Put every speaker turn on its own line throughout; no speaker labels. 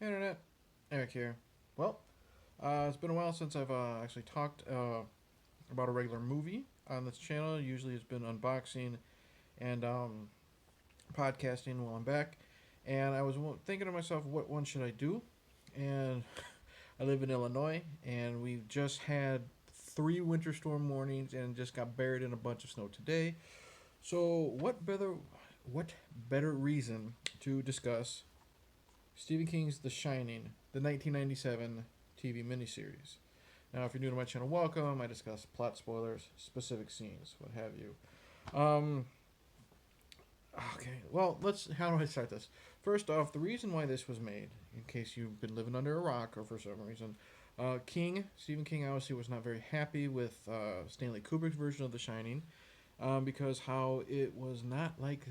Hey, Internet, Eric here. Well, it's been a while since I've actually talked about a regular movie on this channel. Usually it's been unboxing and podcasting while I'm back. And I was thinking to myself, what one should I do? And I live in Illinois, and we've just had 3 winter storm warnings and just got buried in a bunch of snow today. So, what better reason to discuss Stephen King's The Shining, the 1997 TV miniseries? Now, if you're new to my channel, welcome. I discuss plot spoilers, specific scenes, what have you. Um, okay, well, how do I start this? First off, the reason why this was made, in case you've been living under a rock or for some reason, Stephen King obviously was not very happy with Stanley Kubrick's version of The Shining because how it was not like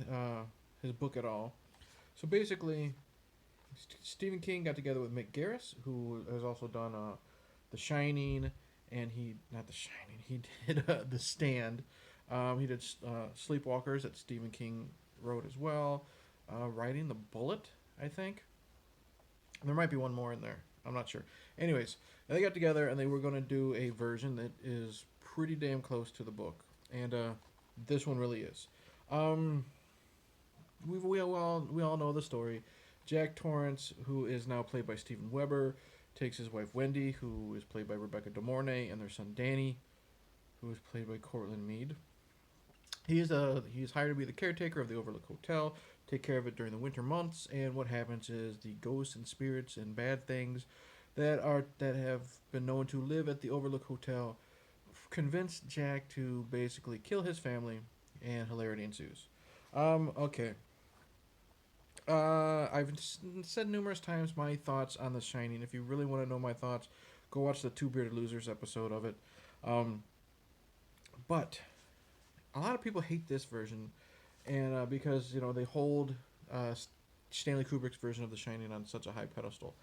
his book at all. So basically, Stephen King got together with Mick Garris, who has also done The Shining, and not The Shining, he did The Stand. He did Sleepwalkers that Stephen King wrote as well. Riding the Bullet, I think. There might be one more in there. I'm not sure. Anyways, they got together and they were going to do a version that is pretty damn close to the book, and this one really is. Um, we all know the story. Jack Torrance, who is now played by Steven Weber, takes his wife Wendy, who is played by Rebecca De Mornay, and their son Danny, who is played by Cortland Mead. He's hired to be the caretaker of the Overlook Hotel, take care of it during the winter months. And what happens is the ghosts and spirits and bad things that have been known to live at the Overlook Hotel convince Jack to basically kill his family, and hilarity ensues. Okay. I've said numerous times my thoughts on The Shining. If you really want to know my thoughts, go watch the Two Bearded Losers episode of it. Um, but a lot of people hate this version, and because they hold uh, Stanley Kubrick's version of The Shining on such a high pedestal.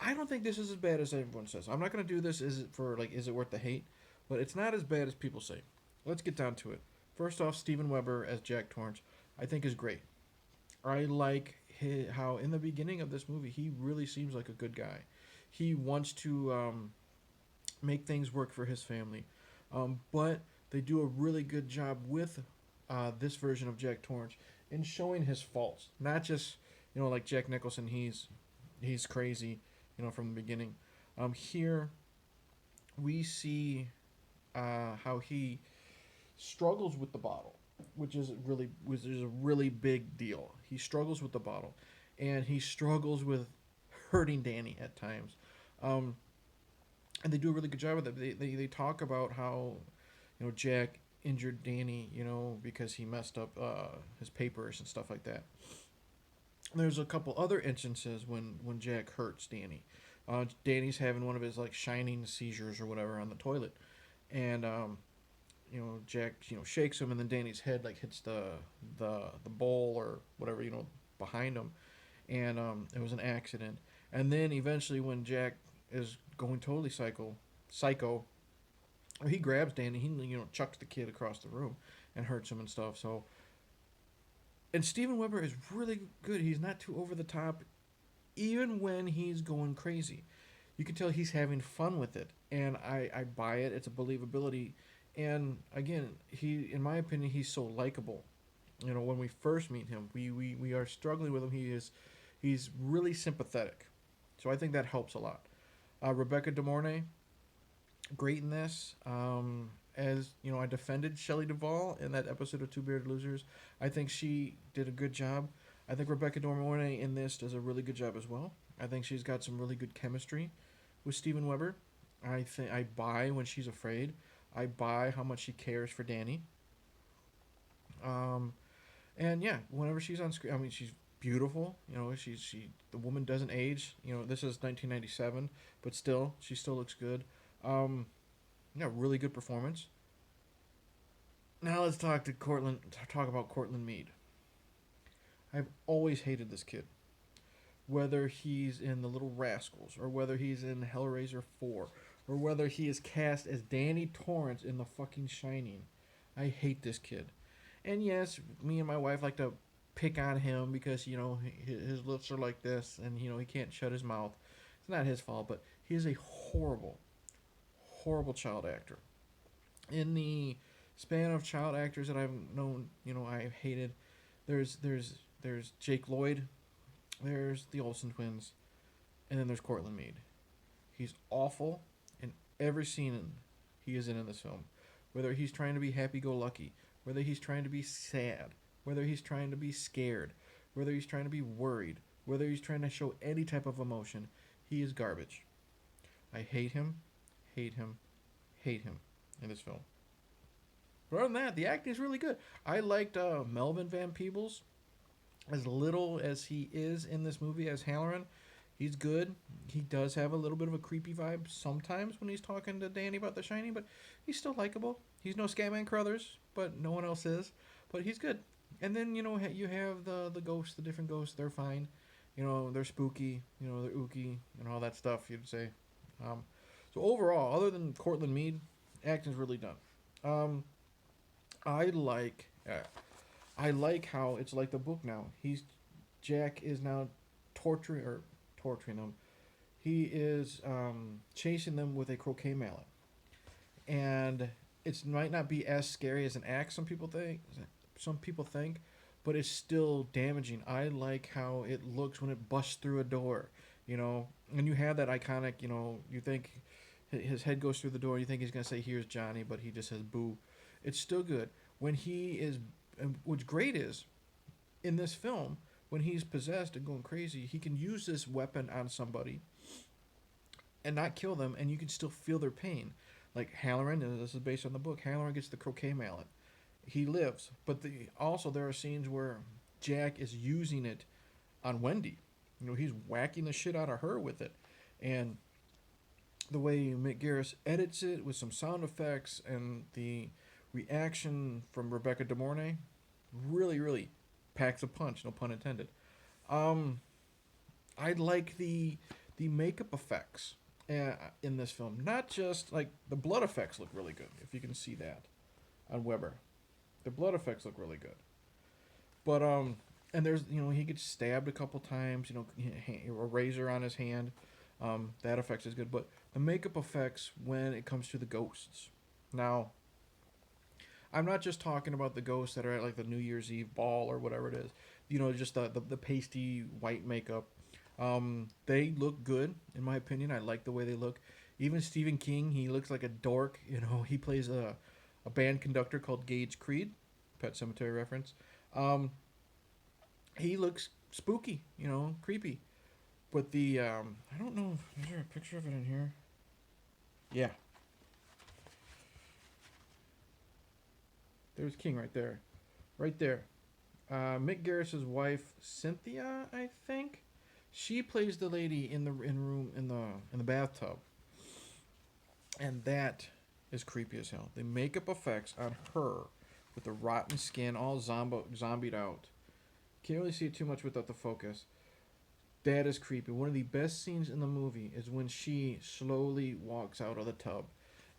I don't think this is as bad as everyone says. I'm not gonna do this. Is it worth the hate? But it's not as bad as people say. Let's get down to it. First off, Steven Weber as Jack Torrance, I think is great. I like how in the beginning of this movie he really seems like a good guy. He wants to make things work for his family, but they do a really good job with this version of Jack Torrance in showing his faults. Not just like Jack Nicholson, he's crazy, from the beginning. Here we see how he struggles with the bottle, which is a really big deal. He struggles with the bottle, and he struggles with hurting Danny at times. Um, and they do a really good job with it. They talk about how Jack injured Danny, because he messed up his papers and stuff like that. There's a couple other instances when Jack hurts Danny. Danny's having one of his like shining seizures or whatever on the toilet, and Jack shakes him, and then Danny's head like hits the bowl or whatever behind him, and it was an accident. And then eventually, when Jack is going totally psycho, he grabs Danny. He chucks the kid across the room and hurts him and stuff. So, and Steven Weber is really good. He's not too over the top, even when he's going crazy. You can tell he's having fun with it, and I buy it. It's a believability, and again, in my opinion, he's so likable. When we first meet him, we are struggling with him. He's really sympathetic, so I think that helps a lot. Rebecca De Mornay, great in this. As I defended Shelley Duvall in that episode of Two Bearded Losers. I think she did a good job. I think Rebecca De Mornay in this does a really good job as well. I think she's got some really good chemistry with Steven Weber. I think I buy when she's afraid. I buy how much she cares for Danny. Um, and yeah, whenever she's on screen, I mean, she's beautiful. The woman doesn't age. This is 1997, but still, she still looks good. Um, yeah, really good performance. Now let's talk about Cortland Mead. I've always hated this kid. Whether he's in The Little Rascals, or whether he's in Hellraiser 4, or whether he is cast as Danny Torrance in The fucking Shining. I hate this kid. And yes, me and my wife like to pick on him because his lips are like this, and he can't shut his mouth. It's not his fault, but he is a horrible, horrible child actor. In the span of child actors that I've known, I've hated. There's Jake Lloyd, there's the Olsen twins, and then there's Cortland Mead. He's awful in every scene he is in this film. Whether he's trying to be happy-go-lucky, whether he's trying to be sad, whether he's trying to be scared, whether he's trying to be worried, whether he's trying to show any type of emotion, he is garbage. I hate him, hate him, hate him in this film. But other than that, the acting is really good. I liked Melvin Van Peebles. As little as he is in this movie as Halloran, he's good. He does have a little bit of a creepy vibe sometimes when he's talking to Danny about The Shining, but he's still likable. He's no Scatman Crothers, but no one else is. But he's good. And then, you have the ghosts, the different ghosts. They're fine. They're spooky. They're ooky and all that stuff, you'd say. So overall, other than Cortland Mead, acting's really done. I like how it's like the book now. Jack is now torturing them. He is chasing them with a croquet mallet, and it might not be as scary as an axe. Some people think, but it's still damaging. I like how it looks when it busts through a door. And you have that iconic. You think his head goes through the door. You think he's gonna say, "Here's Johnny," but he just says, "Boo." It's still good when he is. And what's great is, in this film, when he's possessed and going crazy, he can use this weapon on somebody and not kill them, and you can still feel their pain. Like Halloran, and this is based on the book, Halloran gets the croquet mallet. He lives. But also there are scenes where Jack is using it on Wendy. He's whacking the shit out of her with it. And the way Mick Garris edits it with some sound effects and the reaction from Rebecca De Mornay really, really packs a punch, no pun intended. I like the makeup effects in this film. Not just, like, the blood effects look really good, if you can see that on Weber. The blood effects look really good. But, and there's, he gets stabbed a couple times, a razor on his hand. That effect is good. But the makeup effects when it comes to the ghosts. Now, I'm not just talking about the ghosts that are at, like, the New Year's Eve ball or whatever it is. Just the pasty white makeup. They look good, in my opinion. I like the way they look. Even Stephen King, he looks like a dork. He plays a band conductor called Gage Creed. Pet Sematary reference. He looks spooky, creepy. But I don't know, is there a picture of it in here? Yeah. There's King right there. Right there. Mick Garris' wife, Cynthia, I think. She plays the lady in the bathtub. And that is creepy as hell. The makeup effects on her with the rotten skin all zombied out. Can't really see it too much without the focus. That is creepy. One of the best scenes in the movie is when she slowly walks out of the tub.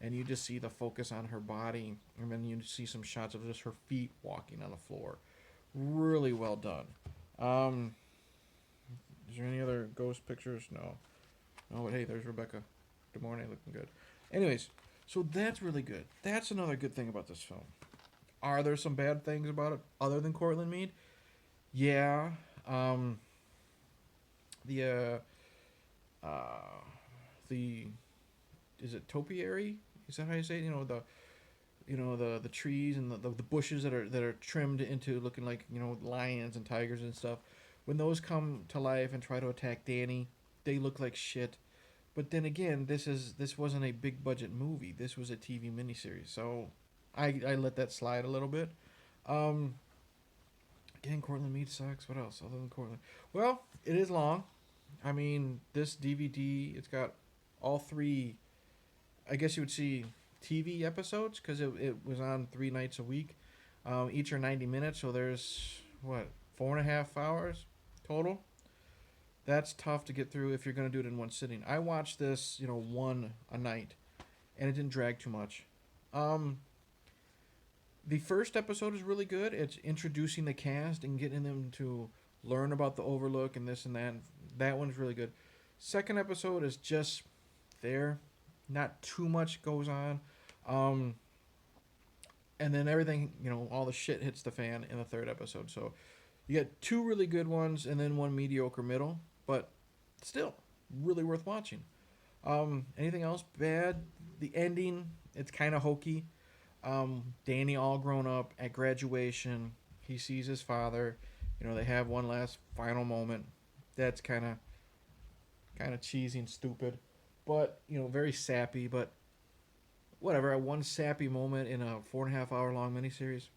And you just see the focus on her body. And then you see some shots of just her feet walking on the floor. Really well done. Is there any other ghost pictures? No. Oh, but hey, there's Rebecca De Mornay looking good. Anyways, so that's really good. That's another good thing about this film. Are there some bad things about it other than Cortland Mead? Yeah. The is it topiary? Is that how you say it? The trees and the bushes that are trimmed into looking like, lions and tigers and stuff. When those come to life and try to attack Danny, they look like shit. But then again, this wasn't a big budget movie. This was a TV miniseries, so I let that slide a little bit. Again, Cortland Mead sucks. What else other than Cortland? Well, it is long. I mean, this DVD, it's got all three, I guess you would see TV episodes, because it was on 3 nights a week. Each are 90 minutes, so there's, 4.5 hours total? That's tough to get through if you're going to do it in one sitting. I watched this, one a night, and it didn't drag too much. The first episode is really good. It's introducing the cast and getting them to learn about the Overlook and this and that. That one's really good. Second episode is just there. Not too much goes on. Um, and then everything, all the shit hits the fan in the third episode. So you get two really good ones and then one mediocre middle, but still really worth watching. Anything else bad? The ending, it's kind of hokey. Danny all grown up at graduation. He sees his father. They have one last final moment. That's kind of cheesy and stupid, but very sappy. But whatever, one sappy moment in a 4.5 hour long miniseries.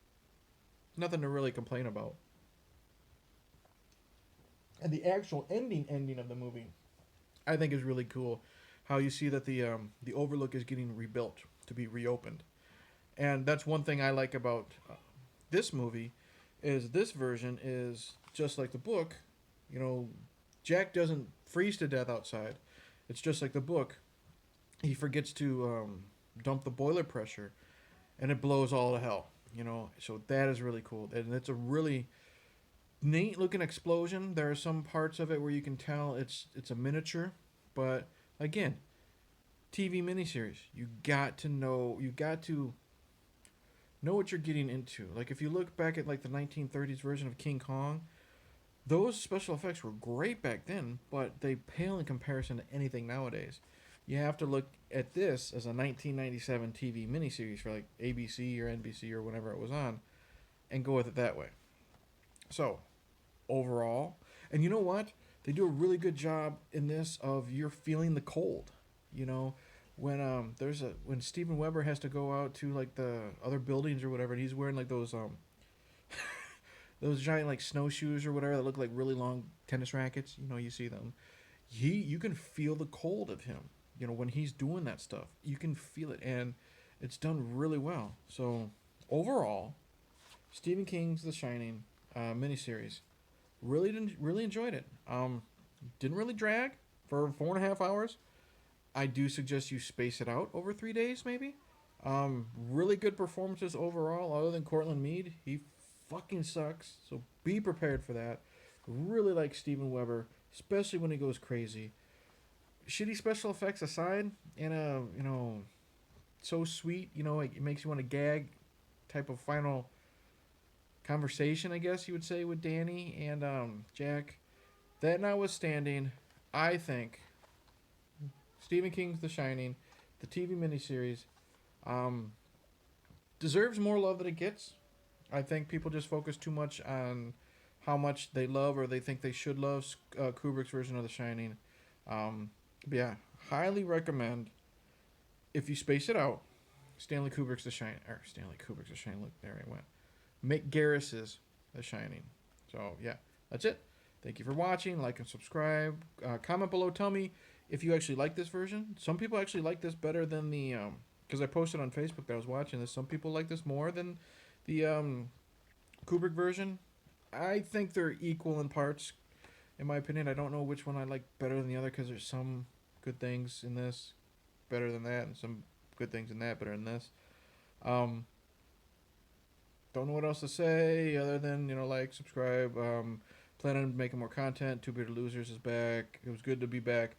Nothing to really complain about. And the actual ending of the movie, I think, is really cool. How you see that the Overlook is getting rebuilt to be reopened, and that's one thing I like about this movie, is this version is just like the book. Jack doesn't freeze to death outside. It's just like the book. He forgets to dump the boiler pressure, and it blows all to hell. So that is really cool, and it's a really neat looking explosion. There are some parts of it where you can tell it's a miniature, but again, TV miniseries. You got to know what you're getting into. Like if you look back at like the 1930s version of King Kong, those special effects were great back then, but they pale in comparison to anything nowadays. You have to look at this as a 1997 TV miniseries for like ABC or NBC or whatever it was on, and go with it that way. So, overall, and you know what? They do a really good job in this of you're feeling the cold. When Steven Weber has to go out to like the other buildings or whatever, and he's wearing like those those giant like snowshoes or whatever that look like really long tennis rackets. You see them. You can feel the cold of him. When he's doing that stuff, you can feel it, and it's done really well. So overall, Stephen King's The Shining miniseries, really enjoyed it. Didn't really drag for 4.5 hours. I do suggest you space it out over 3 days, maybe. Really good performances overall, other than Cortland Mead. He fucking sucks, so be prepared for that. Really like Steven Weber, especially when he goes crazy. Shitty special effects aside, and so sweet, it makes you want to gag type of final conversation, I guess you would say, with Danny and Jack. That notwithstanding, I think Stephen King's The Shining, the TV miniseries, deserves more love than it gets. I think people just focus too much on how much they love or they think they should love Kubrick's version of The Shining. But yeah, highly recommend, if you space it out, Stanley Kubrick's The Shining. Look, there I went. Mick Garris's The Shining. So yeah, that's it. Thank you for watching. Like and subscribe. Comment below. Tell me if you actually like this version. Some people actually like this better than the because I posted on Facebook that I was watching this. Some people like this more than the Kubrick version. I think they're equal in parts, in my opinion. I don't know which one I like better than the other, because there's some good things in this better than that, and some good things in that better than this. Don't know what else to say other than like, subscribe. Plan on making more content. Two Bearded Losers is back. It was good to be back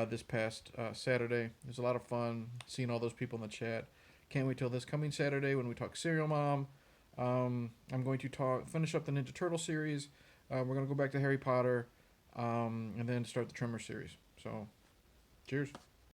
this past Saturday. It was a lot of fun seeing all those people in the chat. Can't wait till this coming Saturday when we talk Serial Mom. I'm going to finish up the Ninja Turtle series. We're going to go back to Harry Potter, and then start the Tremor series. So, cheers.